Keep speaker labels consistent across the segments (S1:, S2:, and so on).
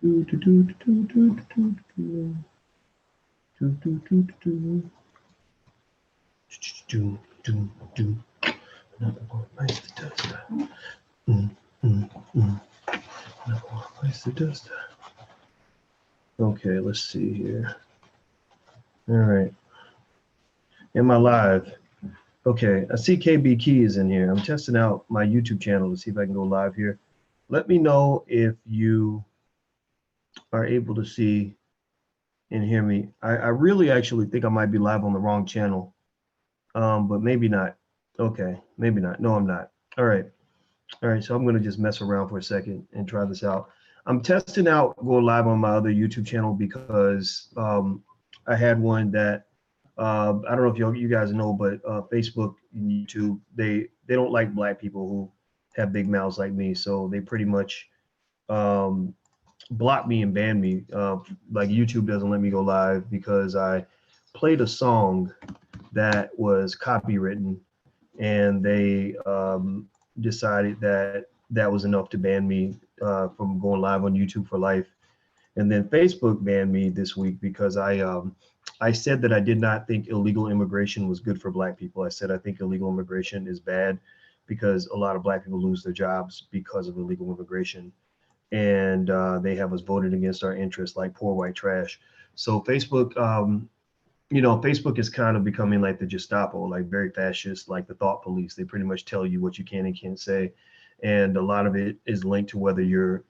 S1: Do, do, do, do, do, do, do, do. Do, do, do, do, do. Do, do, do. Another one bites the dust. Another one bites the dust. Okay, let's see here. All right. Am I live? Okay, I see KB Key is in here. I'm testing out my YouTube channel to see if I can go live here. Let me know if you are able to see and hear me. I really actually think I might be live on the wrong channel, but maybe not. Okay, maybe not. No, I'm not. All right. All right, so I'm going to just mess around for a second and try this out. I'm testing out going live on my other YouTube channel because I had one that I don't know if you guys know, but Facebook and YouTube, they don't like black people who have big mouths like me. So they pretty much blocked me and banned me. Like YouTube doesn't let me go live because I played a song that was copywritten, and they decided that that was enough to ban me from going live on YouTube for life. And then Facebook banned me this week because I said that I did not think illegal immigration was good for black people. I said I think illegal immigration is bad because a lot of black people lose their jobs because of illegal immigration. And they have us voted against our interests like poor white trash. So Facebook, Facebook is kind of becoming like the Gestapo, like very fascist, like the thought police. They pretty much tell you what you can and can't say. And a lot of it is linked to whether you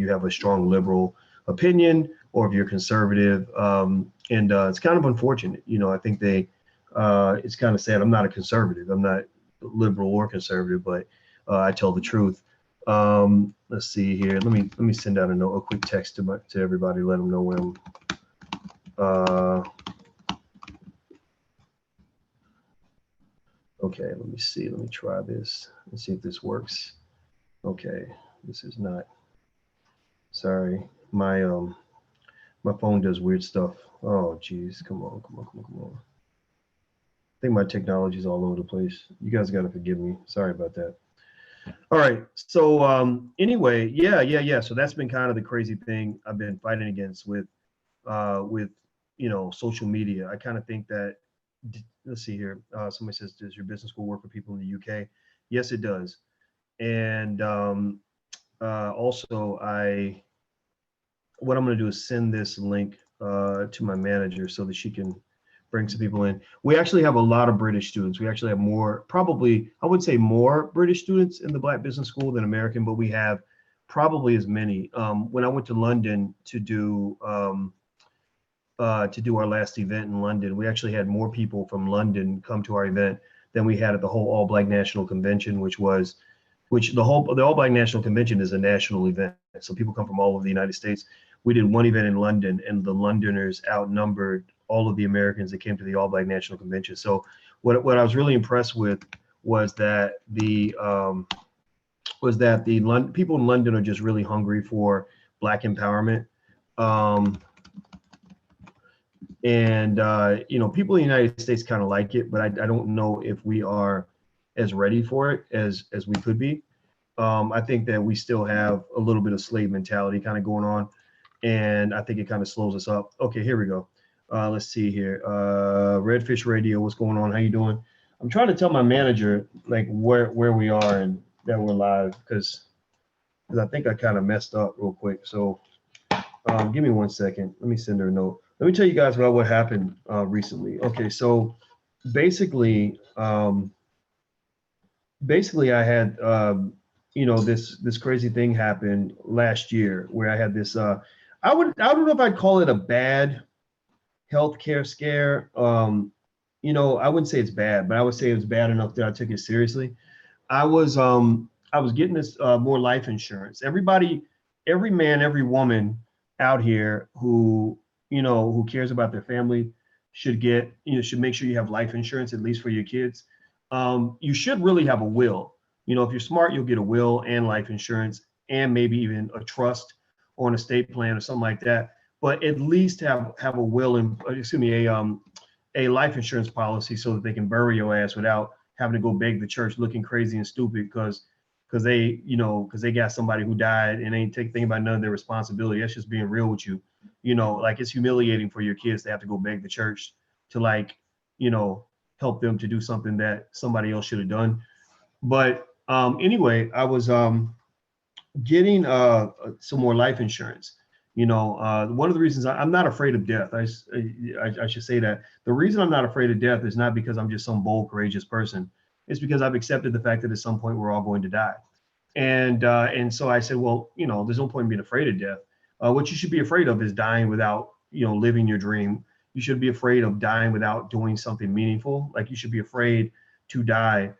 S1: have a strong liberal opinion or if you're conservative. And it's kind of unfortunate. I think it's kind of sad. I'm not a conservative. I'm not liberal or conservative, but I tell the truth. Let's see here. Let me send out a quick text to everybody, let them know where I'm. Okay, let me see. Let me try this and see if this works. Okay, this is not. Sorry, my phone does weird stuff. Oh, geez, come on. I think my technology is all over the place. You guys got to forgive me. Sorry about that. All right. So anyway, yeah. So that's been kind of the crazy thing I've been fighting against with social media. I kind of think that. Let's see here. Somebody says, does your business school work for people in the UK? Yes, it does. And also, what I'm going to do is send this link to my manager so that she can bring some people in. We actually have a lot of British students. We actually have more, probably, I would say more British students in the Black Business School than American, but we have probably as many. When I went to London to do our last event in London, we actually had more people from London come to our event than we had at the whole All Black National Convention, which the All Black National Convention is a national event. So people come from all over the United States. We did one event in London, and the Londoners outnumbered all of the Americans that came to the All Black National Convention. So what I was really impressed with was that the people in London are just really hungry for Black empowerment. And people in the United States kind of like it, but I don't know if we are as ready for it as we could be. I think that we still have a little bit of slave mentality kind of going on, and I think it kind of slows us up. Okay, here we go. Let's see here. Redfish Radio, what's going on? How you doing? I'm trying to tell my manager like where we are and that we're live because I think I kind of messed up real quick. So give me 1 second. Let me send her a note. Let me tell you guys about what happened recently. Okay, so basically I had this crazy thing happen last year where I had this I don't know if I'd call it a bad healthcare scare. I wouldn't say it's bad, but I would say it was bad enough that I took it seriously. I was getting this more life insurance. Every man, every woman out here who cares about their family should make sure you have life insurance, at least for your kids. You should really have a will. If you're smart, you'll get a will and life insurance and maybe even a trust or an estate plan or something like that. But at least have a will and a life insurance policy so that they can bury your ass without having to go beg the church looking crazy and stupid because because they got somebody who died and ain't thinking about none of their responsibility. That's just being real with you. Like it's humiliating for your kids to have to go beg the church to like, help them to do something that somebody else should have done. But anyway, I was getting some more life insurance. One of the reasons I'm not afraid of death, I should say that the reason I'm not afraid of death is not because I'm just some bold, courageous person. It's because I've accepted the fact that at some point we're all going to die. And so I said, well, there's no point in being afraid of death. What you should be afraid of is dying without, living your dream. You should be afraid of dying without doing something meaningful. Like you should be afraid to die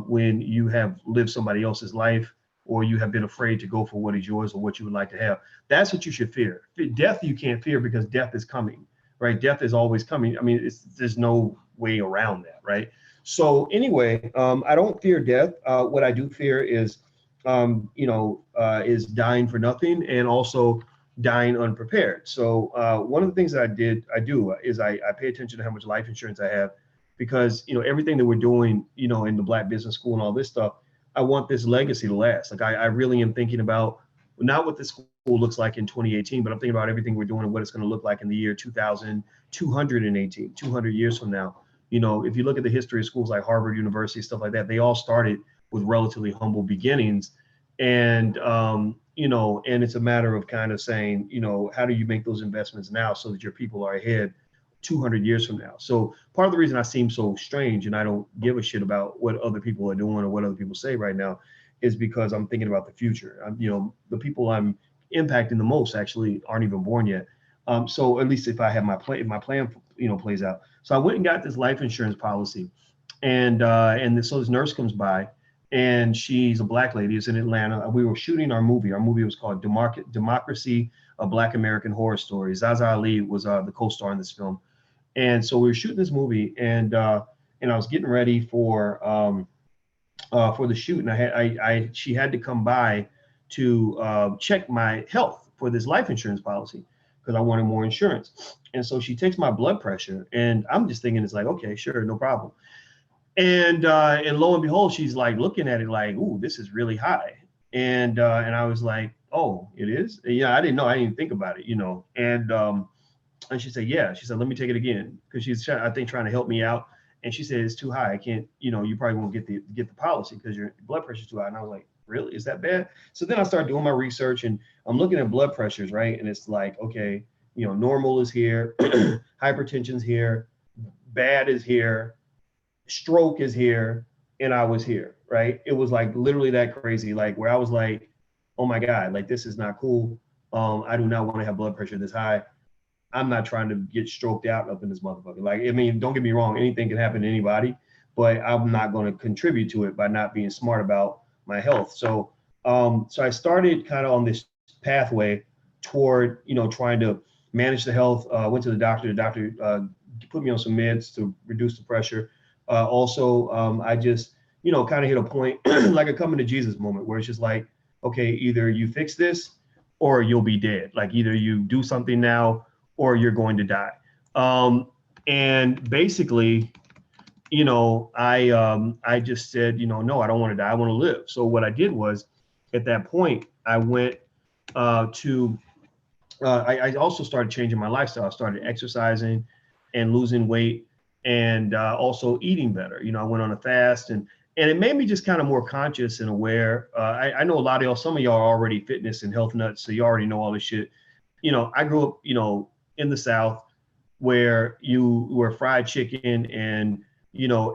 S1: when you have lived somebody else's life, or you have been afraid to go for what is yours or what you would like to have. That's what you should fear. Death you can't fear because death is coming, right? Death is always coming. I mean, there's no way around that, right? So anyway, I don't fear death. What I do fear is dying for nothing, and also dying unprepared. So one of the things that I do is I pay attention to how much life insurance I have, because everything that we're doing, in the Black Business School and all this stuff, I want this legacy to last. Like I really am thinking about not what the school looks like in 2018, but I'm thinking about everything we're doing and what it's going to look like in the year 2218, 200 years from now. If you look at the history of schools like Harvard University, stuff like that, they all started with relatively humble beginnings. And, and it's a matter of kind of saying, how do you make those investments now so that your people are ahead 200 years from now? So part of the reason I seem so strange and I don't give a shit about what other people are doing or what other people say right now is because I'm thinking about the future. The people I'm impacting the most actually aren't even born yet. So at least if I have my plan, plays out. So I went and got this life insurance policy, and so this nurse comes by, and she's a Black lady. It's in Atlanta. We were shooting our movie. Our movie was called Democracy, a Black American Horror Story. Zaza Ali was the co-star in this film. And so we were shooting this movie, and I was getting ready for the shoot, and she had to come by to check my health for this life insurance policy because I wanted more insurance. And so she takes my blood pressure, and I'm just thinking it's like, okay, sure, no problem. And lo and behold, she's like looking at it like, ooh, this is really high. And I was like, oh, it is? Yeah, I didn't know. I didn't even think about it, And she said, yeah. She said, let me take it again, because she's, I think, trying to help me out. And she said, it's too high. I can't, you probably won't get the policy because your blood pressure is too high. And I was like, really? Is that bad? So then I started doing my research, and I'm looking at blood pressures, right? And it's like, okay, normal is here, hypertension's here, bad is here, stroke is here, and I was here, right? It was like literally that crazy, like where I was like, oh my God, like this is not cool. I do not want to have blood pressure this high. I'm not trying to get stroked out up in this motherfucker. Like, I mean, don't get me wrong, anything can happen to anybody, but I'm not going to contribute to it by not being smart about my health. So I started kind of on this pathway toward, trying to manage the health. Went to the doctor. The doctor put me on some meds to reduce the pressure. Also, I just, kind of hit a point, like a coming to Jesus moment, where it's just like, okay, either you fix this or you'll be dead. Like either you do something now or you're going to die. And basically, I just said, no, I don't want to die. I want to live. So what I did was, at that point, I went I also started changing my lifestyle. I started exercising and losing weight, and also eating better. I went on a fast, and it made me just kind of more conscious and aware. I know a lot of y'all, some of y'all are already fitness and health nuts, so you already know all this shit. I grew up, in the South, where fried chicken and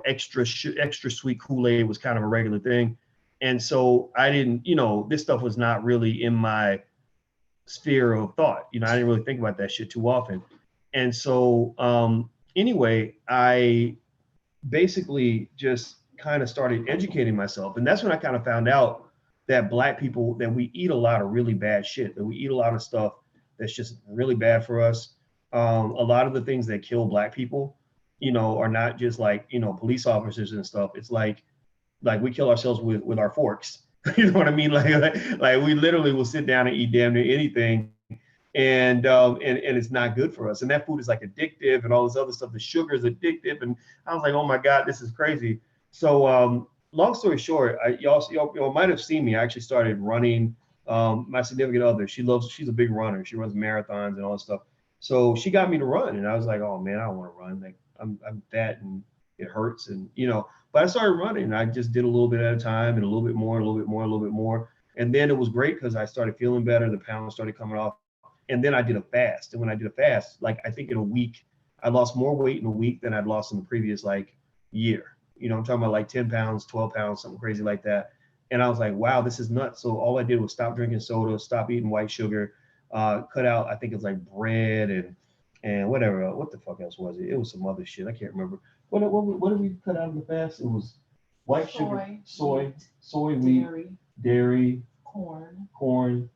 S1: extra sweet Kool-Aid was kind of a regular thing. And so I didn't, this stuff was not really in my sphere of thought. I didn't really think about that shit too often. And so anyway, I basically just kind of started educating myself. And that's when I kind of found out that Black people, that we eat a lot of really bad shit, that we eat a lot of stuff that's just really bad for us. A lot of the things that kill Black people, are not just like, police officers and stuff. It's like we kill ourselves with our forks. You know what I mean? Like we literally will sit down and eat damn near anything, and it's not good for us. And that food is like addictive and all this other stuff. The sugar is addictive. And I was like, oh my God, this is crazy. So long story short, y'all might have seen me. I actually started running. My significant other, she's a big runner. She runs marathons and all that stuff. So she got me to run, and I was like, oh man, I don't want to run. Like I'm fat and it hurts, and But I started running. And I just did a little bit at a time, and a little bit more, a little bit more, a little bit more. And then it was great because I started feeling better. The pounds started coming off, and then I did a fast. And when I did a fast, like I think in a week, I lost more weight in a week than I'd lost in the previous like year. I'm talking about like 10 pounds, 12 pounds, something crazy like that. And I was like, wow, this is nuts. So all I did was stop drinking soda, stop eating white sugar, cut out, I think it's like bread and whatever. What the fuck else was it? It was some other shit. I can't remember. What did we cut out of the fast? It was white sugar, soy, wheat, dairy, corn,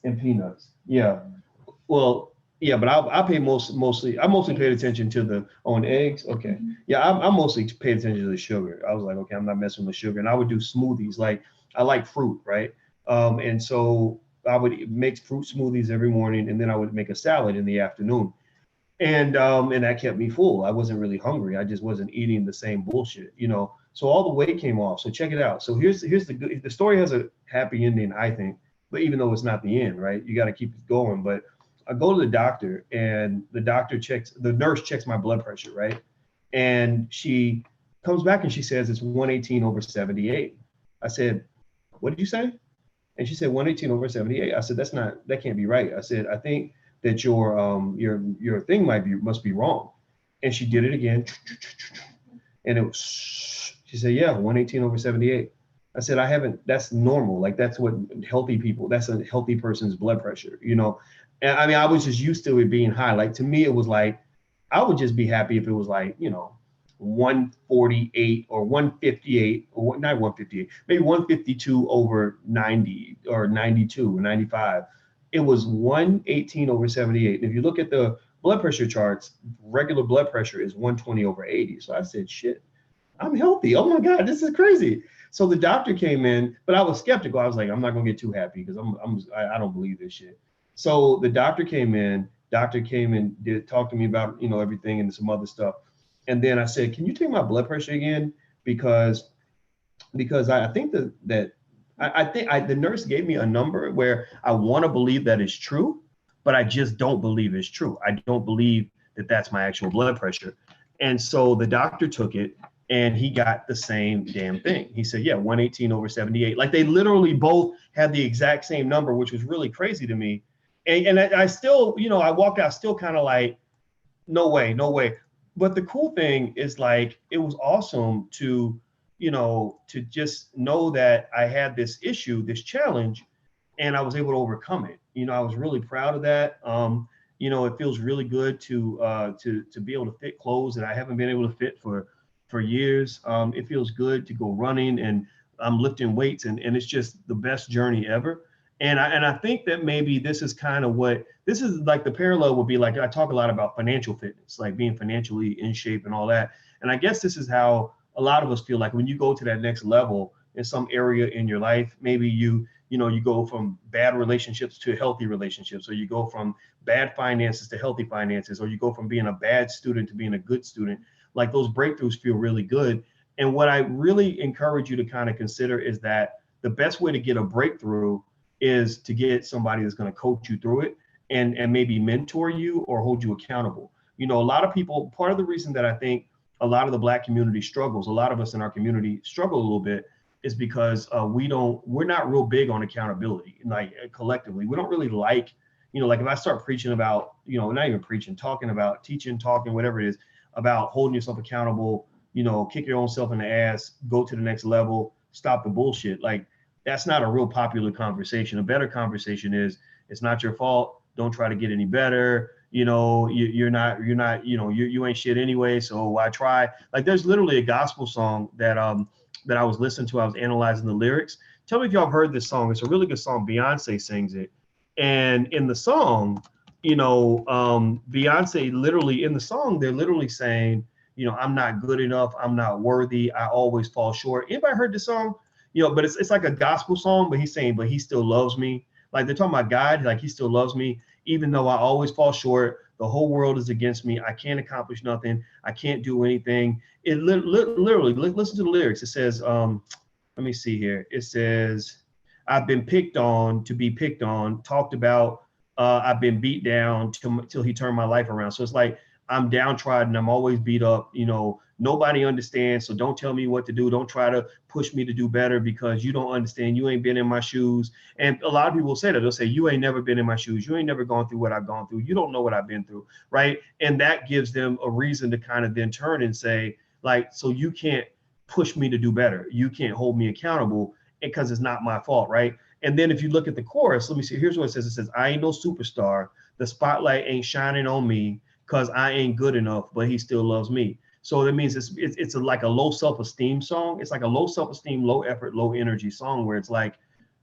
S1: and peanuts. Yeah. Well, yeah, but I pay mostly paid attention to the eggs. Okay. Mm-hmm. Yeah, I mostly paid attention to the sugar. I was like, okay, I'm not messing with sugar. And I would do smoothies. Like I like fruit, right? And so I would make fruit smoothies every morning, and then I would make a salad in the afternoon. And that kept me full. I wasn't really hungry. I just wasn't eating the same bullshit, So all the weight came off. So check it out. So here's the story has a happy ending, I think, but even though it's not the end, right? You got to keep it going. But I go to the doctor, and the nurse checks my blood pressure, right? And she comes back and she says it's 118/78. I said, what did you say? And she said 118/78. I said, that can't be right. I said, I think that your thing must be wrong. And she did it again. And she said, yeah, 118/78. I said, that's normal. Like that's a healthy person's blood pressure, And I mean, I was just used to it being high. Like to me, it was like, I would just be happy if it was like, 148 or 158 or not 158, maybe 152/90 or 92 or 95. It was 118/78. And if you look at the blood pressure charts, regular blood pressure is 120/80. So I said, shit, I'm healthy. Oh my God, this is crazy. So the doctor came in, but I was skeptical. I was like, I'm not gonna get too happy because I don't believe this shit. So the doctor came in. Did talk to me about everything and some other stuff. And then I said, can you take my blood pressure again? Because I think that the nurse gave me a number where I want to believe that it's true, but I just don't believe it's true. I don't believe that that's my actual blood pressure. And so the doctor took it, and he got the same damn thing. He said, yeah, 118/78. Like they literally both had the exact same number, which was really crazy to me. And I still, I walked out still kind of like, no way. But the cool thing is like, it was awesome to just know that I had this issue, this challenge, and I was able to overcome it. I was really proud of that. It feels really good to be able to fit clothes that I haven't been able to fit for years. It feels good to go running, and I'm lifting weights, and it's just the best journey ever. And I think that maybe this is kind of this is like the parallel would be like, I talk a lot about financial fitness, like being financially in shape and all that. And I guess this is how a lot of us feel like when you go to that next level in some area in your life, maybe you go from bad relationships to healthy relationships, or you go from bad finances to healthy finances, or you go from being a bad student to being a good student. Like those breakthroughs feel really good. And what I really encourage you to kind of consider is that the best way to get a breakthrough is to get somebody that's going to coach you through it and maybe mentor you or hold you accountable. A lot of people, part of the reason that I think a lot of the Black community struggles, a lot of us in our community struggle a little bit, is because we're not real big on accountability. Like collectively, we don't really like if I start preaching about, not even preaching, talking about teaching, talking, whatever it is, about holding yourself accountable, kick your own self in the ass, go to the next level, stop the bullshit. Like that's not a real popular conversation. A better conversation is, it's not your fault. Don't try to get any better. You're not, you ain't shit anyway. So why try? Like there's literally a gospel song that I was listening to. I was analyzing the lyrics. Tell me if y'all have heard this song. It's a really good song. Beyonce sings it. And in the song, Beyonce literally in the song, they're literally saying, I'm not good enough. I'm not worthy. I always fall short. Anybody heard this song? But it's like a gospel song, but he's saying, but he still loves me. Like they're talking about God, like he still loves me, even though I always fall short. The whole world is against me. I can't accomplish nothing. I can't do anything. It literally, listen to the lyrics. It says, let me see here. It says, I've been picked on to be picked on, talked about. I've been beat down till he turned my life around. So it's like, I'm downtrodden. I'm always beat up. You know, nobody understands. So don't tell me what to do. Don't try to push me to do better because you don't understand. You ain't been in my shoes. And a lot of people say that. They'll say, you ain't never been in my shoes. You ain't never gone through what I've gone through. You don't know what I've been through. Right. And that gives them a reason to kind of then turn and say, like, so you can't push me to do better. You can't hold me accountable because it's not my fault. Right. And then if you look at the chorus, let me see. Here's what it says. It says, I ain't no superstar. The spotlight ain't shining on me because I ain't good enough, but he still loves me. So that means it's like a low self-esteem song. It's like a low self-esteem, low effort, low energy song where it's like,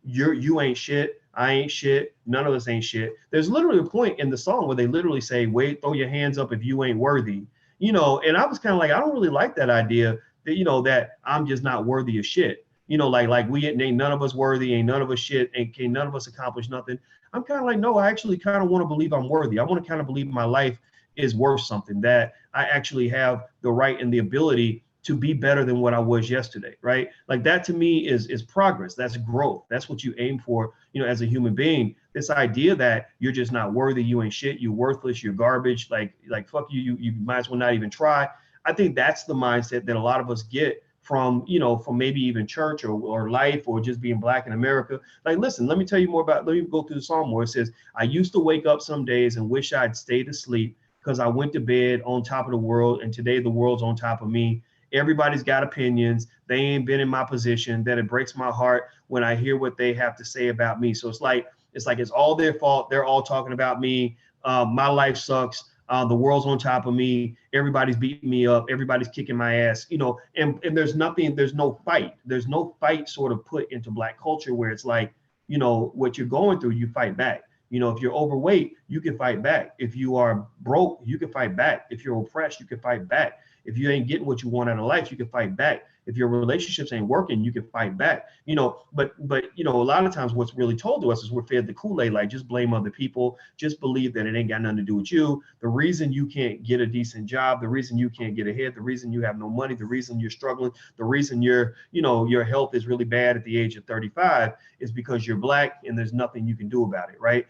S1: you ain't shit, I ain't shit, none of us ain't shit. There's literally a point in the song where they literally say, wait, throw your hands up if you ain't worthy. You know, and I was kind of like, I don't really like that idea that, you know, that I'm just not worthy of shit. You know, like we ain't none of us worthy, ain't none of us shit, ain't none of us accomplish nothing. I'm kind of like, no, I actually kind of want to believe I'm worthy. I want to kind of believe my life is worth something, that I actually have the right and the ability to be better than what I was yesterday, right? Like that to me is progress. That's growth. That's what you aim for, you know, as a human being. This idea that you're just not worthy, you ain't shit, you're worthless, you're garbage, like fuck you, you might as well not even try. I think that's the mindset that a lot of us get from, you know, from maybe even church or life or just being black in America. Like, listen, let me tell you more about, let me go through the song more. It says, I used to wake up some days and wish I'd stayed asleep because I went to bed on top of the world and today the world's on top of me. Everybody's got opinions. They ain't been in my position. That it breaks my heart when I hear what they have to say about me. So it's like it's all their fault. They're all talking about me. My life sucks. The world's on top of me. Everybody's beating me up. Everybody's kicking my ass. You know, and there's nothing. There's no fight. There's no fight sort of put into black culture where it's like, you know, what you're going through, you fight back. You know, if you're overweight, you can fight back. If you are broke, you can fight back. If you're oppressed, you can fight back. If you ain't getting what you want out of life, you can fight back. If your relationships ain't working, you can fight back. You know, but you know, a lot of times what's really told to us is we're fed the Kool-Aid, like just blame other people, just believe that it ain't got nothing to do with you. The reason you can't get a decent job, the reason you can't get ahead, the reason you have no money, the reason you're struggling, the reason you're, you know, your health is really bad at the age of 35 is because you're black and there's nothing you can do about it, right?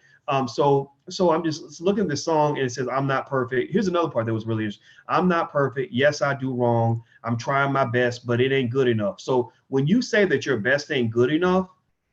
S1: So I'm just looking at this song and it says, I'm not perfect. Here's another part that was really interesting. I'm not perfect. Yes, I do wrong. I'm trying my best, but it ain't good enough. So when you say that your best ain't good enough,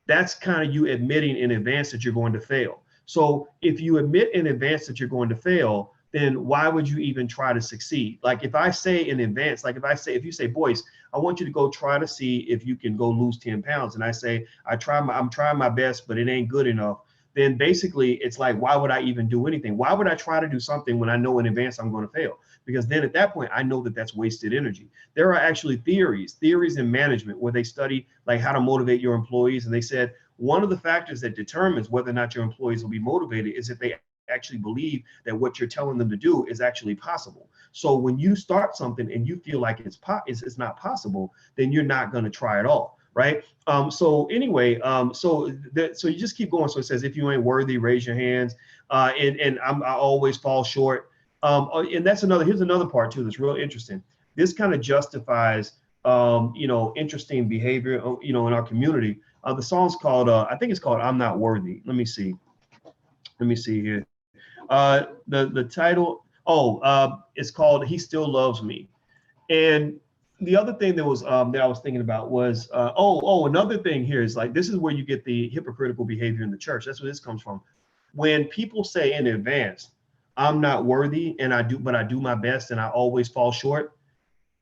S1: that's kind of you admitting in advance that you're going to fail. So if you admit in advance that you're going to fail, then why would you even try to succeed? Like if I say in advance, like if you say, Boyce, I want you to go try to see if you can go lose 10 pounds. And I say, I'm trying my best, but it ain't good enough. Then basically it's like, why would I even do anything? Why would I try to do something when I know in advance I'm going to fail? Because then at that point, I know that that's wasted energy. There are actually theories in management where they study like how to motivate your employees. And they said one of the factors that determines whether or not your employees will be motivated is if they actually believe that what you're telling them to do is actually possible. So when you start something and you feel like it's not possible, then you're not going to try at all. Right. So anyway, so you just keep going. So it says, if you ain't worthy, raise your hands. And I always fall short. And that's here's another part too that's real interesting. This kind of justifies, you know, interesting behavior, you know, in our community. The song's called, I think it's called I'm Not Worthy. Let me see here. The title, it's called He Still Loves Me. And the other thing that was that I was thinking about was another thing here is like, this is where you get the hypocritical behavior in the church. That's where this comes from. When people say in advance, I'm not worthy and I do my best and I always fall short,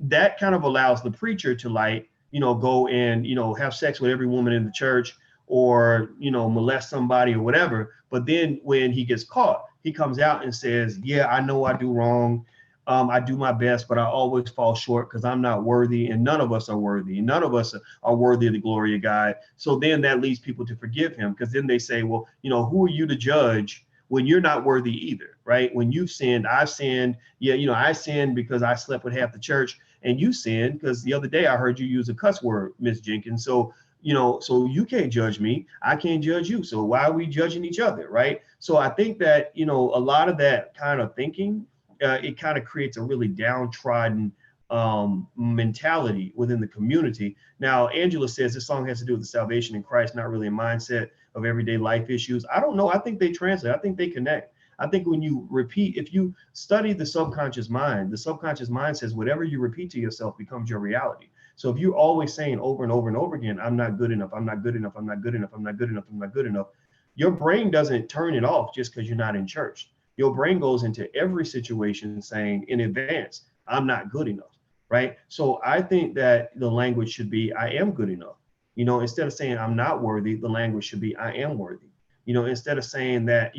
S1: that kind of allows the preacher to, like, you know, go and, you know, have sex with every woman in the church or, you know, molest somebody or whatever. But then when he gets caught, he comes out and says, yeah, I know I do wrong. I do my best, but I always fall short because I'm not worthy, and none of us are worthy. None of us are worthy of the glory of God. So then that leads people to forgive him, because then they say, well, you know, who are you to judge when you're not worthy either, right? When you've sinned, I've sinned. Yeah, you know, I sinned because I slept with half the church, and you sinned because the other day I heard you use a cuss word, Miss Jenkins. So, so you can't judge me, I can't judge you. So why are we judging each other, right? So I think that, a lot of that kind of thinking, it kind of creates a really downtrodden mentality within the community. Now, Angela says this song has to do with the salvation in Christ, not really a mindset of everyday life issues. I don't know. I think they translate. I think they connect. I think when you repeat, if you study the subconscious mind says whatever you repeat to yourself becomes your reality. So if you're always saying over and over and over again, I'm not good enough, I'm not good enough, I'm not good enough, I'm not good enough, I'm not good enough, your brain doesn't turn it off just because you're not in church. Your brain goes into every situation saying in advance, I'm not good enough, right? So I think that the language should be, I am good enough. Instead of saying I'm not worthy, the language should be, I am worthy. Instead of saying that,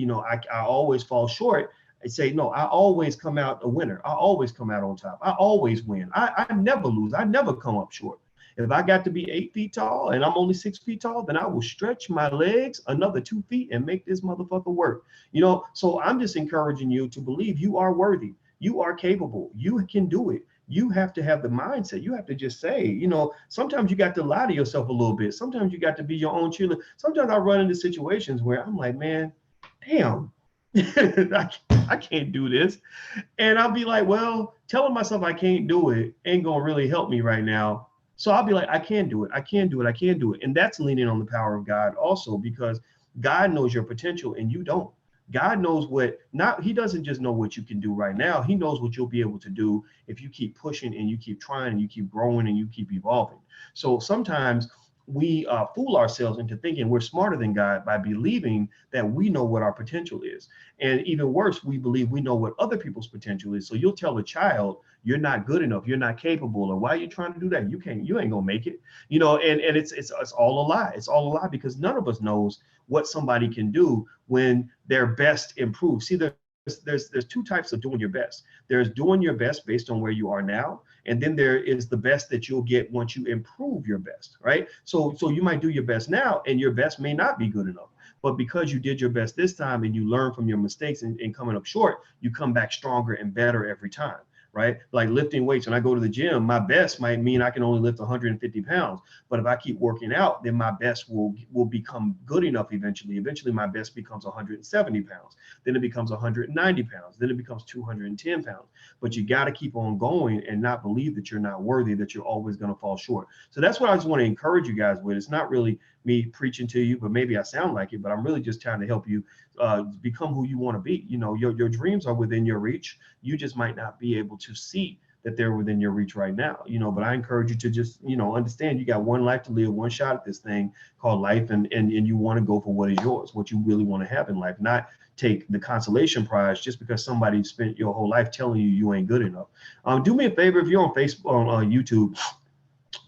S1: I always fall short, I say, no, I always come out a winner. I always come out on top. I always win. I never lose. I never come up short. If I got to be 8 feet tall and I'm only 6 feet tall, then I will stretch my legs another 2 feet and make this motherfucker work. So I'm just encouraging you to believe you are worthy. You are capable. You can do it. You have to have the mindset. You have to just say, sometimes you got to lie to yourself a little bit. Sometimes you got to be your own cheerleader. Sometimes I run into situations where I'm like, man, damn, I can't do this. And I'll be like, well, telling myself I can't do it ain't gonna really help me right now. So I'll be like, I can do it. I can do it. I can do it. And that's leaning on the power of God also, because God knows your potential and you don't. God knows he doesn't just know what you can do right now. He knows what you'll be able to do if you keep pushing and you keep trying and you keep growing and you keep evolving. So sometimes we fool ourselves into thinking we're smarter than God by believing that we know what our potential is. And even worse, we believe we know what other people's potential is. So you'll tell a child, you're not good enough, you're not capable, or why are you trying to do that? You ain't gonna make it. And it's all a lie. It's all a lie, because none of us knows what somebody can do when their best improves. See, there's two types of doing your best. There's doing your best based on where you are now, and then there is the best that you'll get once you improve your best, right? So you might do your best now and your best may not be good enough, but because you did your best this time and you learn from your mistakes and coming up short, you come back stronger and better every time. Right? Like lifting weights. When I go to the gym, my best might mean I can only lift 150 pounds. But if I keep working out, then my best will become good enough eventually. Eventually, my best becomes 170 pounds. Then it becomes 190 pounds. Then it becomes 210 pounds. But you got to keep on going and not believe that you're not worthy, that you're always going to fall short. So that's what I just want to encourage you guys with. It's not really me preaching to you, but maybe I sound like it, but I'm really just trying to help you become who you want to be. Your dreams are within your reach. You just might not be able to see that they're within your reach right now, but I encourage you to just, understand you got one life to live, one shot at this thing called life. And you want to go for what is yours, what you really want to have in life, not take the consolation prize just because somebody spent your whole life telling you you ain't good enough. Do me a favor, if you're on Facebook, on YouTube,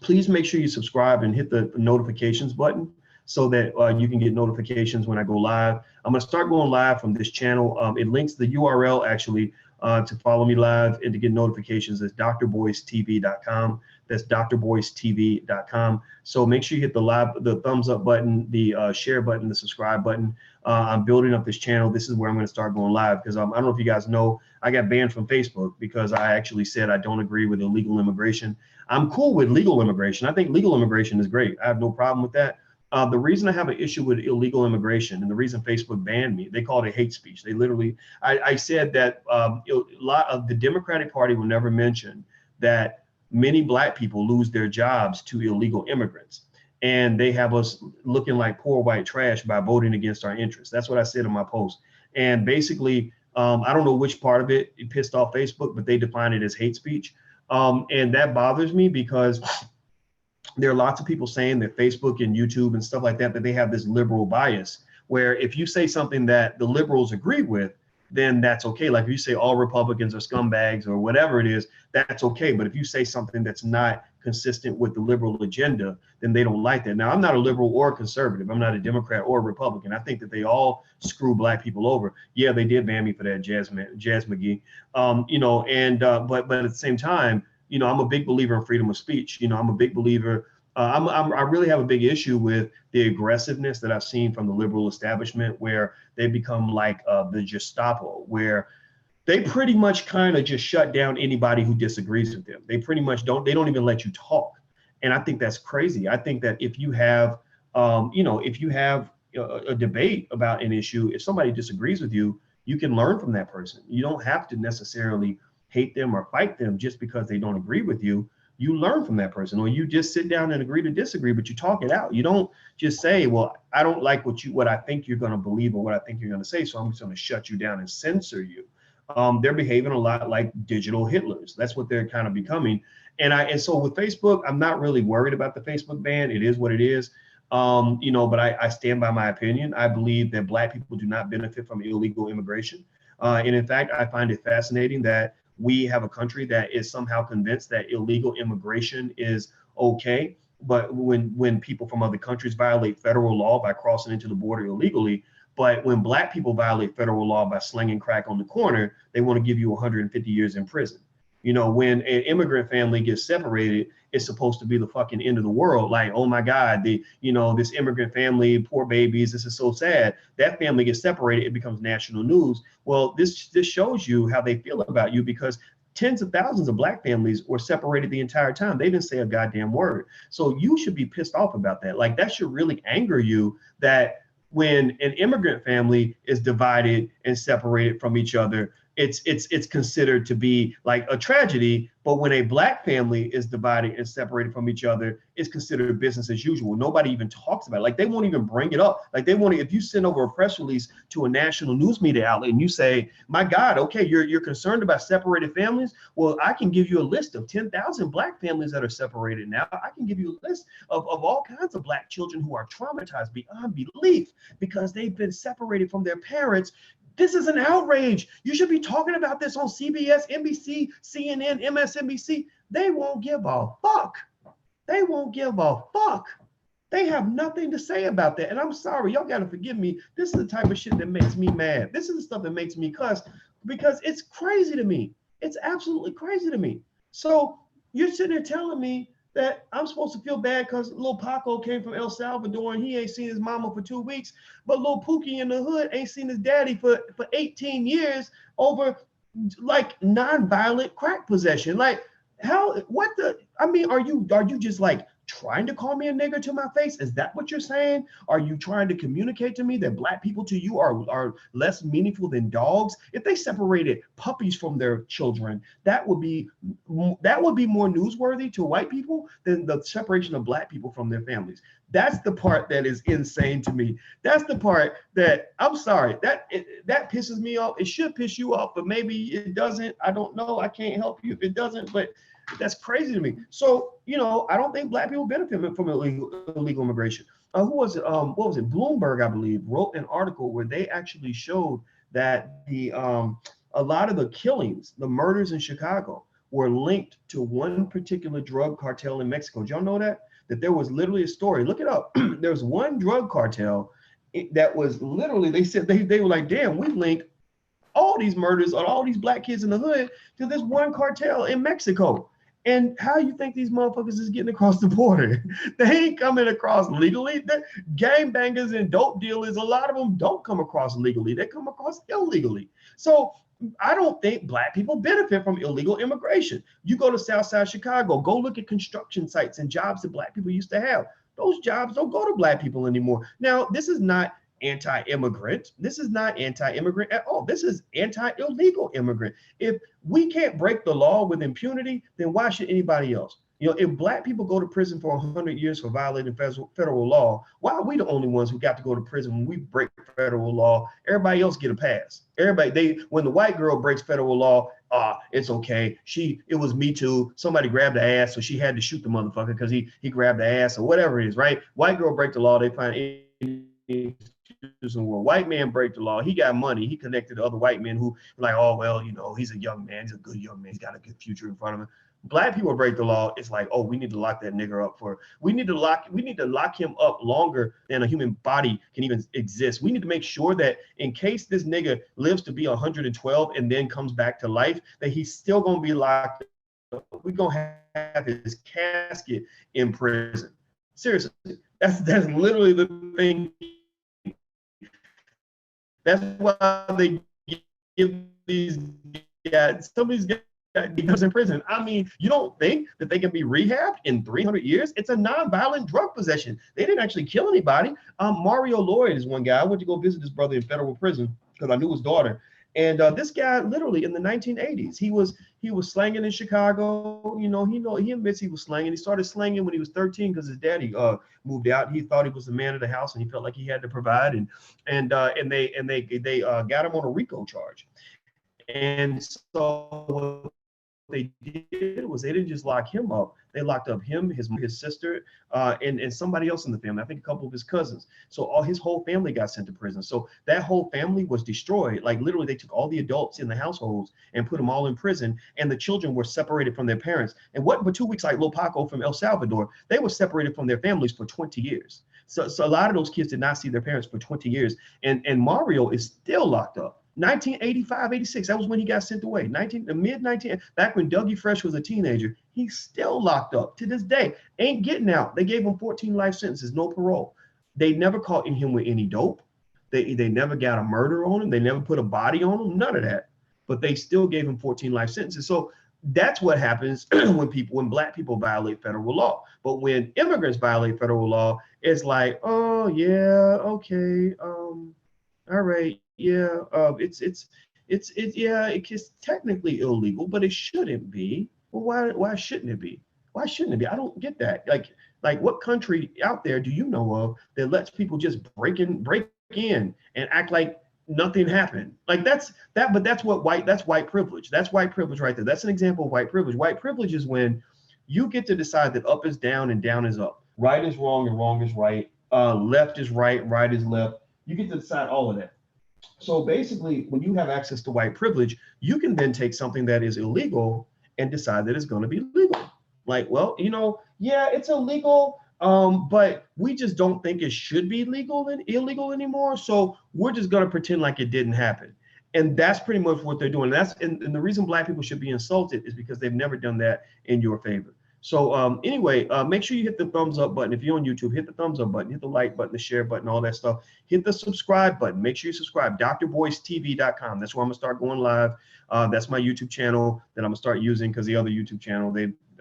S1: please make sure you subscribe and hit the notifications button so that you can get notifications when I go live. I'm gonna start going live from this channel. It links the URL actually to follow me live and to get notifications is drboycetv.com. That's drboycetv.com. So make sure you hit the thumbs up button, the share button, the subscribe button. I'm building up this channel. This is where I'm going to start going live because I don't know if you guys know, I got banned from Facebook because I actually said I don't agree with illegal immigration. I'm cool with legal immigration. I think legal immigration is great. I have no problem with that. The reason I have an issue with illegal immigration and the reason Facebook banned me, they called it hate speech. They literally, I said that a lot of the Democratic Party will never mention that many Black people lose their jobs to illegal immigrants. And they have us looking like poor white trash by voting against our interests. That's what I said in my post. And basically, I don't know which part of it pissed off Facebook, but they define it as hate speech. And that bothers me because there are lots of people saying that Facebook and YouTube and stuff like that, that they have this liberal bias where if you say something that the liberals agree with, then that's okay. Like if you say all Republicans are scumbags or whatever it is, that's okay. But if you say something that's not consistent with the liberal agenda, then they don't like that. Now, I'm not a liberal or a conservative. I'm not a Democrat or a Republican. I think that they all screw Black people over. Yeah, they did ban me for that, Jazz McGee. But at the same time, I'm a big believer in freedom of speech. I'm a big believer. I really have a big issue with the aggressiveness that I've seen from the liberal establishment, where they become like the Gestapo, where they pretty much kind of just shut down anybody who disagrees with them. They pretty much don't even let you talk. And I think that's crazy. I think that if you have, if you have a debate about an issue, if somebody disagrees with you, you can learn from that person. You don't have to necessarily hate them or fight them just because they don't agree with you. You learn from that person, or you just sit down and agree to disagree, but you talk it out. You don't just say, well, I don't like what I think you're going to believe or what I think you're going to say, so I'm just going to shut you down and censor you. They're behaving a lot like digital Hitlers. That's what they're kind of becoming. And so with Facebook, I'm not really worried about the Facebook ban. It is what it is. But I stand by my opinion. I believe that Black people do not benefit from illegal immigration. And in fact, I find it fascinating that we have a country that is somehow convinced that illegal immigration is okay. But when people from other countries violate federal law by crossing into the border illegally, but when Black people violate federal law by slinging crack on the corner, they want to give you 150 years in prison. When an immigrant family gets separated, it's supposed to be the fucking end of the world. Like, oh my God, this immigrant family, poor babies, this is so sad. That family gets separated, it becomes national news. Well, this shows you how they feel about you, because tens of thousands of Black families were separated the entire time. They didn't say a goddamn word. So you should be pissed off about that. Like, that should really anger you, that when an immigrant family is divided and separated from each other, it's considered to be like a tragedy. But when a Black family is divided and separated from each other, it's considered business as usual. Nobody even talks about it. Like, they won't even bring it up. Like, if you send over a press release to a national news media outlet and you say, my God, okay, you're concerned about separated families. Well, I can give you a list of 10,000 Black families that are separated now. I can give you a list of all kinds of Black children who are traumatized beyond belief because they've been separated from their parents. This is an outrage. You should be talking about this on CBS, NBC, CNN, MSNBC. They won't give a fuck. They won't give a fuck. They have nothing to say about that. And I'm sorry, y'all got to forgive me. This is the type of shit that makes me mad. This is the stuff that makes me cuss, because it's crazy to me. It's absolutely crazy to me. So you're sitting there telling me that I'm supposed to feel bad because little Paco came from El Salvador and he ain't seen his mama for 2 weeks, but little Pookie in the hood ain't seen his daddy for 18 years over like non-violent crack possession. Like, are you just like trying to call me a nigger to my face? Is that what you're saying? Are you trying to communicate to me that Black people to you are less meaningful than dogs? If they separated puppies from their children, that would be more newsworthy to white people than the separation of Black people from their families. That's the part that is insane to me. That's the part that, I'm sorry, that pisses me off. It should piss you off, but maybe it doesn't. I don't know. I can't help you if it doesn't, but that's crazy to me. So, I don't think Black people benefit from illegal immigration. Who was it? What was it? Bloomberg, I believe, wrote an article where they actually showed that a lot of the killings, the murders in Chicago, were linked to one particular drug cartel in Mexico. Did y'all know that? That there was literally a story. Look it up. There's one drug cartel that was literally, they said they were like, damn, we linked all these murders of all these Black kids in the hood to this one cartel in Mexico. And how you think these motherfuckers is getting across the border? They ain't coming across legally. The gangbangers and dope dealers, a lot of them don't come across legally. They come across illegally. So I don't think Black people benefit from illegal immigration. You go to Southside Chicago, go look at construction sites and jobs that Black people used to have. Those jobs don't go to Black people anymore. Now, this is not anti-immigrant. This is not anti-immigrant at all. This is anti-illegal immigrant. If we can't break the law with impunity, then why should anybody else? If Black people go to prison for 100 years for violating federal law, why are we the only ones who got to go to prison when we break federal law? Everybody else get a pass. When the white girl breaks federal law, it's okay. It was Me Too. Somebody grabbed the ass, so she had to shoot the motherfucker because he grabbed the ass or whatever it is, right? White girl break the law, they find when white man break the law, he got money. He connected to other white men who like, oh, well, he's a young man. He's a good young man. He's got a good future in front of him. Black people break the law. It's like, oh, we need to lock that nigger up we need to lock him up longer than a human body can even exist. We need to make sure that in case this nigga lives to be 112 and then comes back to life, that he's still going to be locked up. We're going to have his casket in prison. Seriously, that's literally the thing. That's why they give these guys, some of these
S2: he goes in prison. I mean, you don't think that they can be rehabbed in 300 years? It's a non-violent drug possession. They didn't actually kill anybody. Mario Lloyd is one guy. I went to go visit his brother in federal prison because I knew his daughter. And this guy, literally in the 1980s, he was slanging in Chicago. He admits he was slanging. He started slanging when he was 13 because his daddy moved out. He thought he was the man of the house, and he felt like he had to provide. And they got him on a RICO charge. And so they did was they didn't just lock him up. They locked up him, his sister, and somebody else in the family. I think a couple of his cousins. So his whole family got sent to prison. So that whole family was destroyed. Like literally, they took all the adults in the households and put them all in prison, and the children were separated from their parents. And what but 2 weeks, like Lil Paco from El Salvador, they were separated from their families for 20 years. So a lot of those kids did not see their parents for 20 years. And Mario is still locked up. 1985, 86, that was when he got sent away. Back when Dougie Fresh was a teenager, he's still locked up to this day. Ain't getting out. They gave him 14 life sentences, no parole. They never caught him with any dope. They never got a murder on him. They never put a body on him, none of that. But they still gave him 14 life sentences. So that's what happens when black people violate federal law. But when immigrants violate federal law, it's like, oh yeah, okay, all right. Yeah, it's technically illegal, but it shouldn't be. Well, why shouldn't it be? Why shouldn't it be? I don't get that. Like what country out there do you know of that lets people just break in and act like nothing happened? Like that's white privilege. That's white privilege right there. That's an example of white privilege. White privilege is when you get to decide that up is down and down is up. Right is wrong and wrong is right. Left is right, right is left. You get to decide all of that. So basically, when you have access to white privilege, you can then take something that is illegal and decide that it's going to be legal. Like, well, yeah, it's illegal, but we just don't think it should be legal and illegal anymore. So we're just going to pretend like it didn't happen. And that's pretty much what they're doing. And the reason black people should be insulted is because they've never done that in your favor. So anyway, make sure you hit the thumbs up button. If you're on YouTube, hit the thumbs up button, hit the like button, the share button, all that stuff. Hit the subscribe button. Make sure you subscribe. drboycetv.com. That's where I'm going to start going live. That's my YouTube channel that I'm going to start using because the other YouTube channel,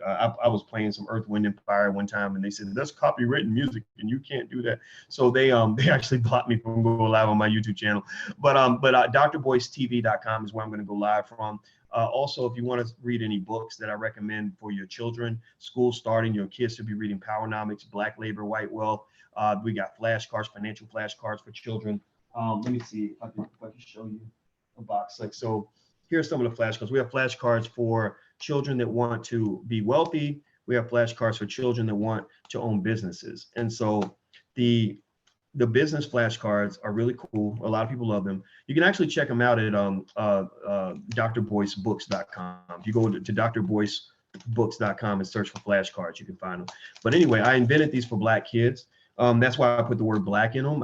S2: I was playing some Earth, Wind, and Fire one time, and they said, that's copywritten music, and you can't do that. So they actually blocked me from going live on my YouTube channel. But drboycetv.com is where I'm going to go live from. Also, if you want to read any books that I recommend for your children, school starting, your kids should be reading Powernomics, Black Labor, White Wealth. We got flashcards, financial flashcards for children. Let me see if I can show you a box. Like, so here's some of the flashcards. We have flashcards for children that want to be wealthy. We have flashcards for children that want to own businesses. And so the business flashcards are really cool. A lot of people love them. You can actually check them out at drboycebooks.com. If you go to drboycebooks.com and search for flashcards, you can find them. But anyway, I invented these for black kids. That's why I put the word black in them.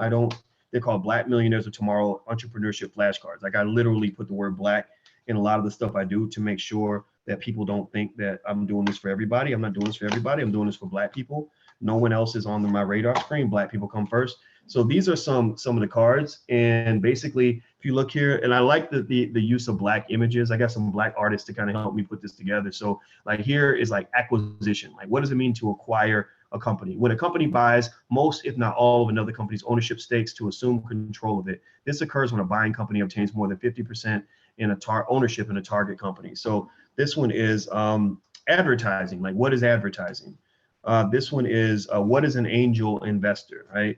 S2: They're called Black Millionaires of Tomorrow Entrepreneurship Flashcards. Like I literally put the word black in a lot of the stuff I do to make sure that people don't think that I'm doing this for everybody. I'm not doing this for everybody. I'm doing this for black people. No one else is on my radar screen. Black people come first. So these are some of the cards. And basically, if you look here, and I like the use of black images. I got some black artists to kind of help me put this together. So like here is like acquisition. Like what does it mean to acquire a company? When a company buys most, if not all, of another company's ownership stakes to assume control of it. This occurs when a buying company obtains more than 50% in ownership in a target company. So this one is advertising. Like what is advertising? This one is what is an angel investor, right?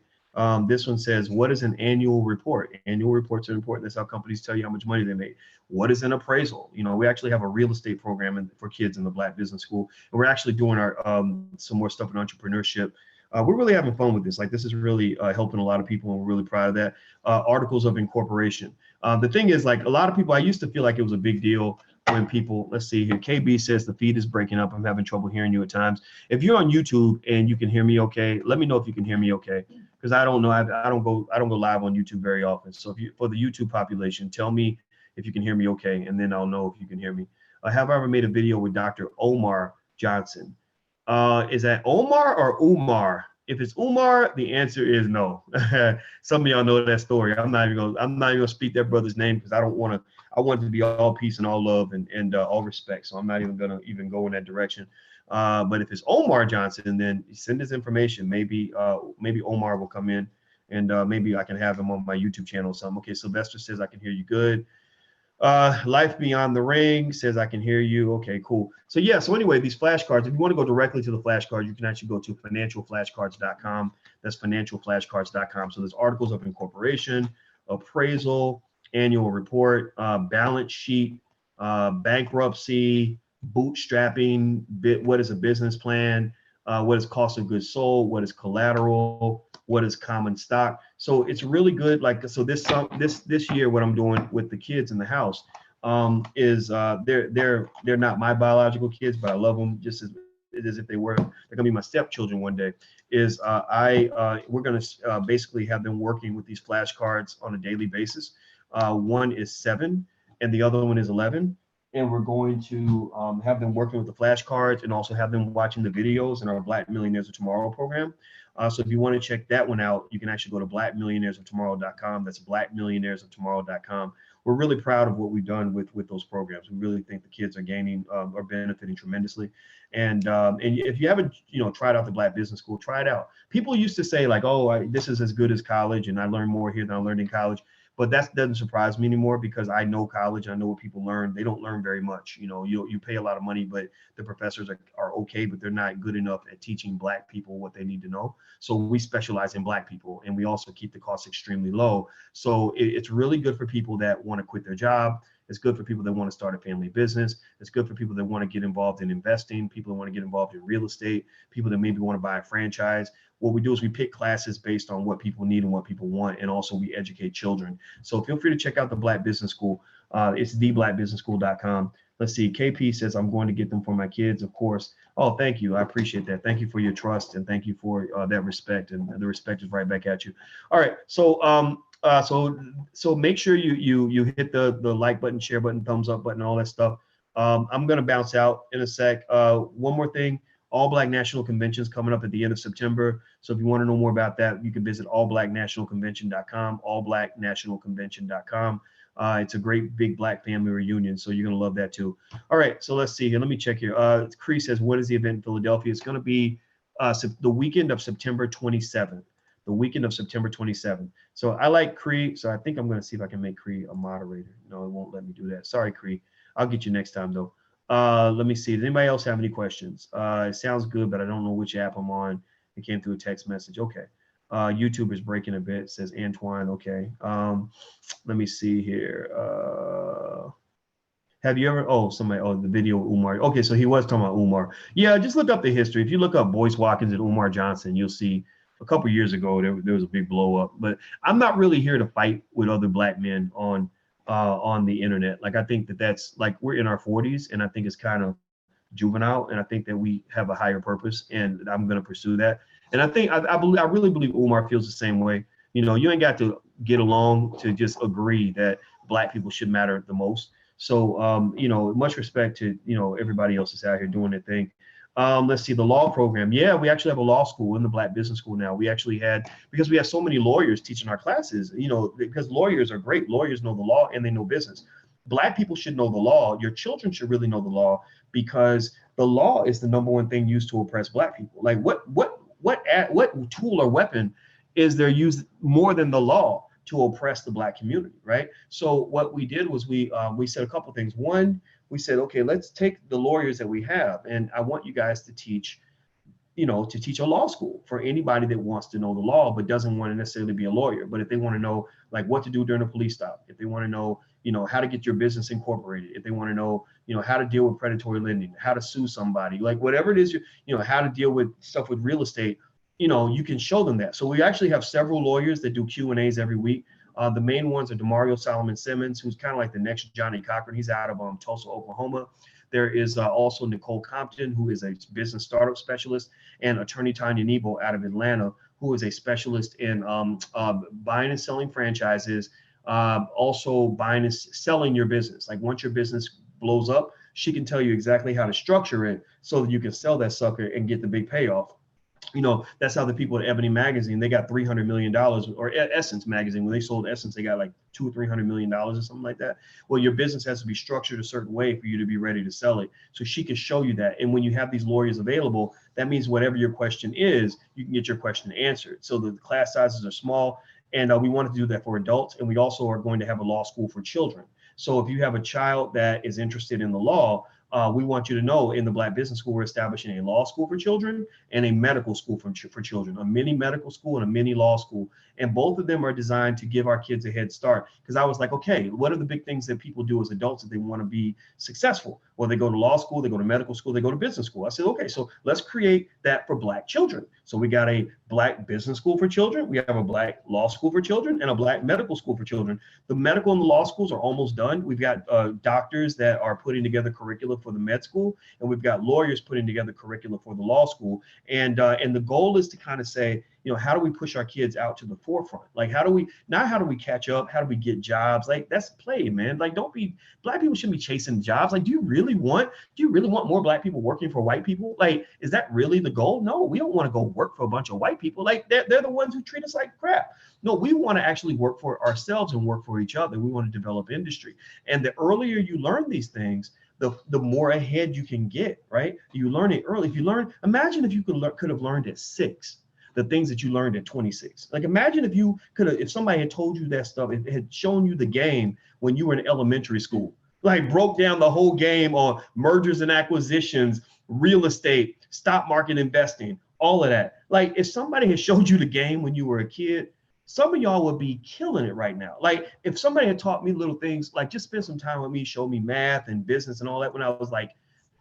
S2: This one says, what is an annual report? Annual reports are important. That's how companies tell you how much money they make. What is an appraisal? We actually have a real estate program for kids in the Black Business School. And we're actually doing our some more stuff in entrepreneurship. We're really having fun with this. Like this is really helping a lot of people, and we're really proud of that. Articles of incorporation. The thing is, like a lot of people, I used to feel like it was a big deal when people, let's see here, KB says the feed is breaking up. I'm having trouble hearing you at times. If you're on YouTube and you can hear me okay, let me know if you can hear me okay. Because I don't know, I don't go live on YouTube very often. So for the YouTube population, tell me if you can hear me okay, and then I'll know if you can hear me. Have I ever made a video with Dr. Omar Johnson? Is that Omar or Umar? If it's Umar, the answer is no. Some of y'all know that story. I'm not even gonna speak that brother's name because I want it to be all peace and all love and all respect. So I'm not even gonna go in that direction. But if it's Omar Johnson, then send his information. Maybe Omar will come in and maybe I can have him on my YouTube channel or something. Okay, Sylvester says I can hear you good. Life Beyond the Ring says I can hear you. Okay, cool. So yeah, so anyway, these flashcards, if you want to go directly to the flashcards, you can actually go to financialflashcards.com. That's financialflashcards.com. So there's articles of incorporation, appraisal, annual report, balance sheet, bankruptcy, bootstrapping, what is a business plan, what is cost of goods sold, what is collateral, what is common stock. So it's really good. Like, so this year, what I'm doing with the kids in the house is they're not my biological kids, but I love them just as if they're gonna be my stepchildren one day. We're gonna basically have them working with these flashcards on a daily basis. One is 7 and the other one is 11. And we're going to have them working with the flashcards and also have them watching the videos in our Black Millionaires of Tomorrow program. So if you want to check that one out, you can actually go to blackmillionairesoftomorrow.com. That's blackmillionairesoftomorrow.com. We're really proud of what we've done with those programs. We really think the kids are are benefiting tremendously. And if you haven't, tried out the Black Business School, try it out. People used to say like, oh, this is as good as college, and I learned more here than I learned in college. But that doesn't surprise me anymore because I know college. I know what people learn. They don't learn very much. You pay a lot of money, but the professors are okay, but they're not good enough at teaching Black people what they need to know. So we specialize in Black people, and we also keep the costs extremely low. So it's really good for people that want to quit their job. It's good for people that want to start a family business. It's good for people that want to get involved in investing, people that want to get involved in real estate, people that maybe want to buy a franchise. What we do is we pick classes based on what people need and what people want, and also we educate children. So feel free to check out the Black Business School. It's theblackbusinessschool.com. Let's see. KP says, I'm going to get them for my kids, of course. Oh, thank you. I appreciate that. Thank you for your trust, and thank you for that respect. And the respect is right back at you. All right. So so make sure you hit the like button, share button, thumbs up button, all that stuff. I'm going to bounce out in a sec. One more thing. All Black National Convention is coming up at the end of September. So if you want to know more about that, you can visit allblacknationalconvention.com, allblacknationalconvention.com. It's a great big Black family reunion, so you're going to love that too. All right, so let's see here. Let me check here. Cree says, when is the event in Philadelphia? It's going to be the weekend of September 27th. The weekend of September 27th. So I like Cree, so I think I'm going to see if I can make Cree a moderator. No, it won't let me do that. Sorry, Cree. I'll get you next time, though. Let me see. Does anybody else have any questions? It sounds good, but I don't know which app I'm on. It came through a text message. Okay. YouTube is breaking a bit, says Antoine. Okay. Let me see here. Have you ever, the video of Umar. Okay, so he was talking about Umar. Yeah, just look up the history. If you look up Boyce Watkins and Umar Johnson, you'll see a couple years ago there was a big blow up. But I'm not really here to fight with other Black men on the internet. Like, I think that's like, we're in our 40s, and I think it's kind of juvenile, and I think that we have a higher purpose, and I'm going to pursue that. And I think I really believe Umar feels the same way. You ain't got to get along to just agree that Black people should matter the most. So much respect to everybody else that's out here doing their thing. Let's see, the law program. Yeah, we actually have a law school in the Black Business School now. We actually because we have so many lawyers teaching our classes, because lawyers are great. Lawyers know the law and they know business. Black people should know the law. Your children should really know the law, because the law is the number one thing used to oppress Black people. Like, what tool or weapon is there used more than the law to oppress the Black community, right? So what we did was we said a couple things. One, we said, okay, let's take the lawyers that we have, and I want you guys to teach a law school for anybody that wants to know the law but doesn't want to necessarily be a lawyer. But if they want to know like what to do during a police stop, if they want to know, how to get your business incorporated, if they want to know, how to deal with predatory lending, how to sue somebody, like whatever it is, how to deal with stuff with real estate, you can show them that. So we actually have several lawyers that do Q&As every week. The main ones are Demario Solomon Simmons, who's kind of like the next Johnny Cochran. He's out of Tulsa, Oklahoma. There is also Nicole Compton, who is a business startup specialist, and attorney Tanya Nebo out of Atlanta, who is a specialist in buying and selling franchises, also buying and selling your business. Like, once your business blows up, she can tell you exactly how to structure it so that you can sell that sucker and get the big payoff. You know, that's how the people at Ebony Magazine, they got $300 million, or Essence Magazine, when they sold Essence, they got like $200 or $300 million or something like that. Well, your business has to be structured a certain way for you to be ready to sell it. So she can show you that. And when you have these lawyers available, that means whatever your question is, you can get your question answered. So the class sizes are small. And we want to do that for adults. And we also are going to have a law school for children. So if you have a child that is interested in the law, we want you to know in the Black Business School, we're establishing a law school for children and a medical school for children, a mini medical school and a mini law school. And both of them are designed to give our kids a head start. Because I was like, okay, what are the big things that people do as adults if they want to be successful? Well, they go to law school, they go to medical school, they go to business school. I said, okay, so let's create that for Black children. So we got a Black business school for children, we have a Black law school for children, and a Black medical school for children. The medical and the law schools are almost done. We've got doctors that are putting together curricula for the med school, and we've got lawyers putting together curricula for the law school. And the goal is to kind of say, you know, how do we push our kids out to the forefront? Like, how do we catch up? How do we get jobs? Like, that's play, man. Like, Black people shouldn't be chasing jobs. Like, do you really want more Black people working for white people? Like, is that really the goal? No, we don't want to go work for a bunch of white people. Like, they're the ones who treat us like crap. No, we want to actually work for ourselves and work for each other. We want to develop industry. And the earlier you learn these things, the more ahead you can get, right? You learn it early. If you learn, imagine if you could have learned at 6 the things that you learned at 26. Like, imagine if somebody had told you that stuff, it had shown you the game when you were in elementary school, like broke down the whole game on mergers and acquisitions, real estate, stock market investing, all of that. Like, if somebody had showed you the game when you were a kid, some of y'all would be killing it right now. Like, if somebody had taught me little things, like just spend some time with me, show me math and business and all that when I was like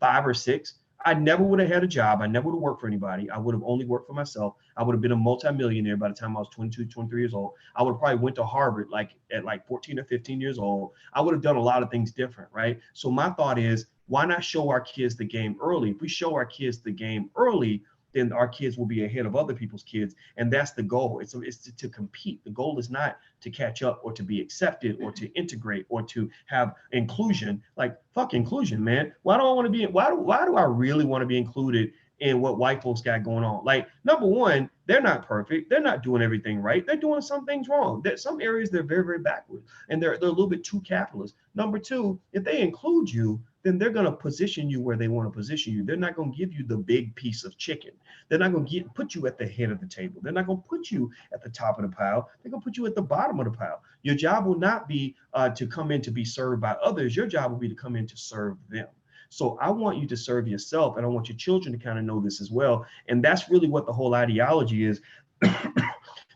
S2: 5 or 6, I never would have had a job. I never would have worked for anybody. I would have only worked for myself. I would have been a multimillionaire by the time I was 22, 23 years old. I would have probably went to Harvard at 14 or 15 years old. I would have done a lot of things different, right? So my thought is, why not show our kids the game early? If we show our kids the game early, then our kids will be ahead of other people's kids. And that's the goal. It's to compete. The goal is not to catch up or to be accepted or to integrate or to have inclusion. Like, fuck inclusion, man. Why do I really want to be included in what white folks got going on? Like, number one, they're not perfect. They're not doing everything right. They're doing some things wrong. There's some areas they're very, very backward, and they're a little bit too capitalist. Number two, if they include you, then they're going to position you where they want to position you. They're not going to give you the big piece of chicken. They're not going to put you at the head of the table. They're not going to put you at the top of the pile. They're going to put you at the bottom of the pile. Your job will not be to come in to be served by others. Your job will be to come in to serve them. So I want you to serve yourself, and I want your children to kind of know this as well. And that's really what the whole ideology is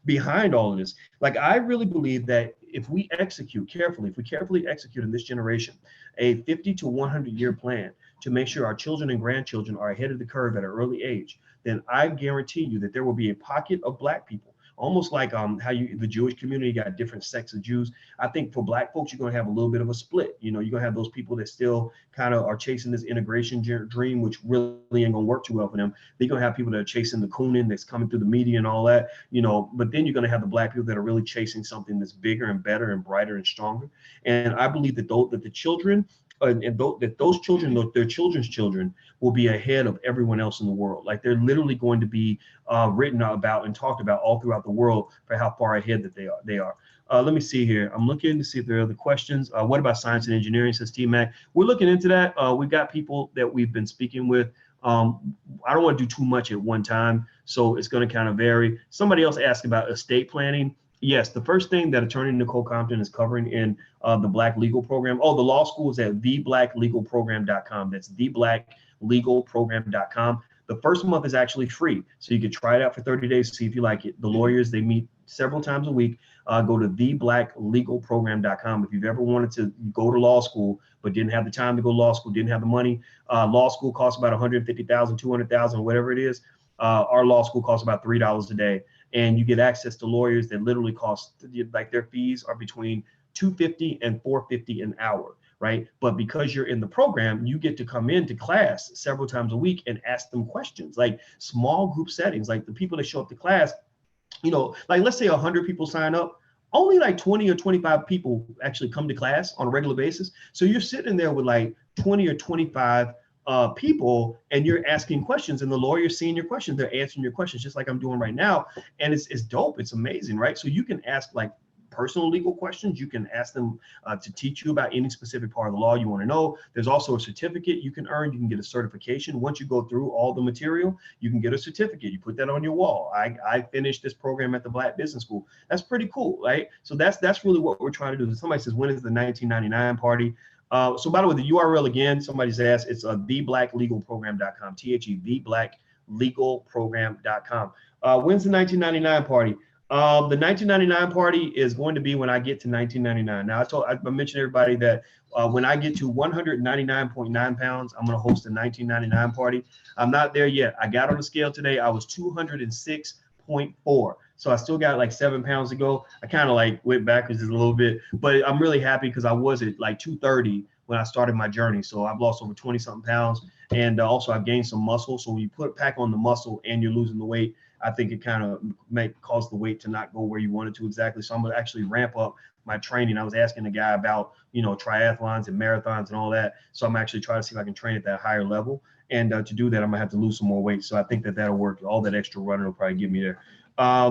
S2: behind all of this. Like, I really believe that if we carefully execute in this generation a 50 to 100 year plan to make sure our children and grandchildren are ahead of the curve at an early age, then I guarantee you that there will be a pocket of Black people, almost like how the Jewish community got different sects of Jews. I think for Black folks, you're going to have a little bit of a split. You know, you're going to have those people that still kind of are chasing this integration dream, which really ain't going to work too well for them. They're going to have people that are chasing the cooning that's coming through the media and all that, you know, but then you're going to have the Black people that are really chasing something that's bigger and better and brighter and stronger. And I believe that the children that those children, their children's children, will be ahead of everyone else in the world. Like, they're literally going to be written about and talked about all throughout the world for how far ahead that they are. Let me see here. I'm looking to see if there are other questions. What about science and engineering, says T-Mac. We're looking into that. We've got people that we've been speaking with. I don't want to do too much at one time, so it's going to kind of vary. Somebody else asked about estate planning. Yes, the first thing that Attorney Nicole Compton is covering in the Black Legal Program. Oh, the law school is at theblacklegalprogram.com. That's theblacklegalprogram.com. The first month is actually free, so you can try it out for 30 days to see if you like it. The lawyers, they meet several times a week. Go to theblacklegalprogram.com. If you've ever wanted to go to law school but didn't have the time to go to law school, didn't have the money, law school costs about $150,000, $200,000, whatever it is. Our law school costs about $3 a day. And you get access to lawyers that literally cost, like, their fees are between $250 and $450 an hour, right? But because you're in the program, you get to come into class several times a week and ask them questions, like small group settings. Like, the people that show up to class, you know, like, let's say 100 people sign up, only like 20 or 25 people actually come to class on a regular basis. So you're sitting there with like 20 or 25 people, and you're asking questions, and the lawyer's seeing your questions. They're answering your questions just like I'm doing right now. And it's dope. It's amazing, right? So you can ask like personal legal questions. You can ask them to teach you about any specific part of the law you want to know. There's also a certificate you can earn. You can get a certification. Once you go through all the material, you can get a certificate. You put that on your wall. I finished this program at the Black Business School. That's pretty cool, right? So that's really what we're trying to do. Somebody says, when is the 1999 party? So by the way, the URL again, somebody's asked, it's theblacklegalprogram.com, theblacklegalprogram.com. When's the 1999 party? The 1999 party is going to be when I get to 1999. Now, I mentioned to everybody that when I get to 199.9 pounds, I'm going to host a 1999 party. I'm not there yet. I got on the scale today. I was 206.4. So I still got like 7 pounds to go. I kind of like went backwards just a little bit, but I'm really happy because I was at like 230 when I started my journey. So I've lost over 20 something pounds. And also I've gained some muscle. So when you put pack on the muscle and you're losing the weight, I think it kind of may cause the weight to not go where you want it to exactly. So I'm going to actually ramp up my training. I was asking the guy about, triathlons and marathons and all that. So I'm actually trying to see if I can train at that higher level. And to do that, I'm going to have to lose some more weight. So I think that'll work. All that extra running will probably get me there.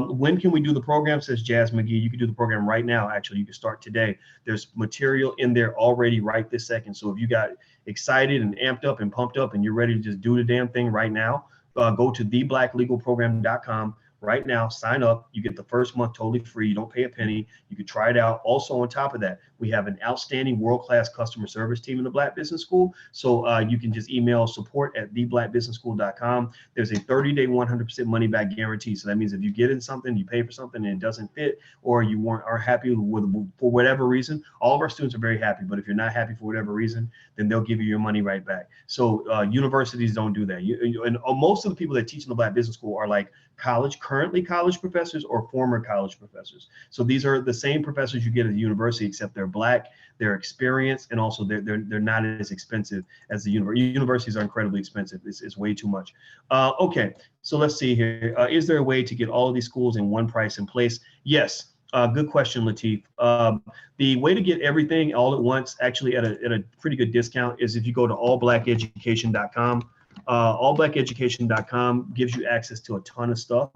S2: When can we do the program, says Jazz McGee? You can do the program right now. Actually, you can start today. There's material in there already right this second. So if you got excited and amped up and pumped up and you're ready to just do the damn thing right now, go to theblacklegalprogram.com right now, sign up. You get the first month totally free. You don't pay a penny. You can try it out. Also, on top of that, we have an outstanding world-class customer service team in the Black Business School. So you can just email support@theblackbusinessschool.com. There's a 30-day 100% money-back guarantee. So that means if you get in something, you pay for something and it doesn't fit, or you aren't happy with for whatever reason, all of our students are very happy. But if you're not happy for whatever reason, then they'll give you your money right back. So universities don't do that. And most of the people that teach in the Black Business School are like currently college professors or former college professors. So these are the same professors you get at the university, except they're Black, they're experienced, and also they're not as expensive as the university. Universities are incredibly expensive. It's way too much. Okay, so let's see here. Is there a way to get all of these schools in one price in place? Yes. Good question, Lateef. The way to get everything all at once, actually at a pretty good discount, is if you go to allblackeducation.com. Allblackeducation.com gives you access to a ton of stuff.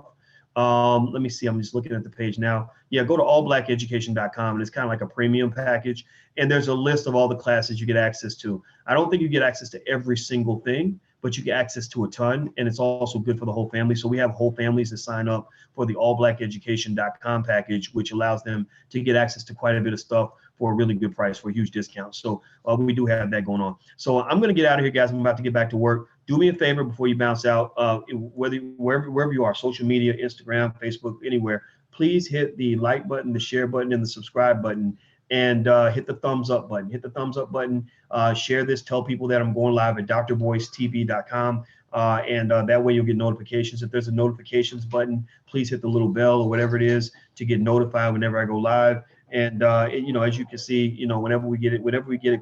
S2: Let me see. I'm just looking at the page now. Yeah, go to allblackeducation.com, and it's kind of like a premium package. And there's a list of all the classes you get access to. I don't think you get access to every single thing, but you get access to a ton, and it's also good for the whole family. So we have whole families that sign up for the allblackeducation.com package, which allows them to get access to quite a bit of stuff for a really good price, for a huge discount. So we do have that going on. So I'm going to get out of here, guys. I'm about to get back to work. Do me a favor before you bounce out, wherever you are, social media, Instagram, Facebook, anywhere, please hit the like button, the share button, and the subscribe button, and hit the thumbs up button. Hit the thumbs up button. Share this. Tell people that I'm going live at drboycetv.com. And that way you'll get notifications. If there's a notifications button, please hit the little bell or whatever it is to get notified whenever I go live. And as you can see, whenever we get it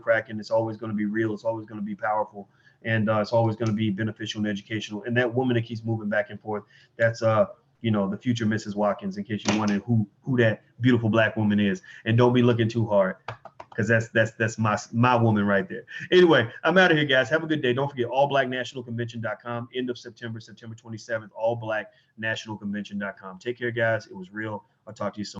S2: cracking, it's always going to be real. It's always going to be powerful. And it's always going to be beneficial and educational. And that woman that keeps moving back and forth, that's the future Mrs. Watkins, in case you're wondering who that beautiful Black woman is. And don't be looking too hard, because that's my woman right there. Anyway, I'm out of here, guys. Have a good day. Don't forget, allblacknationalconvention.com, end of September 27th, allblacknationalconvention.com. Take care, guys. It was real. I'll talk to you soon.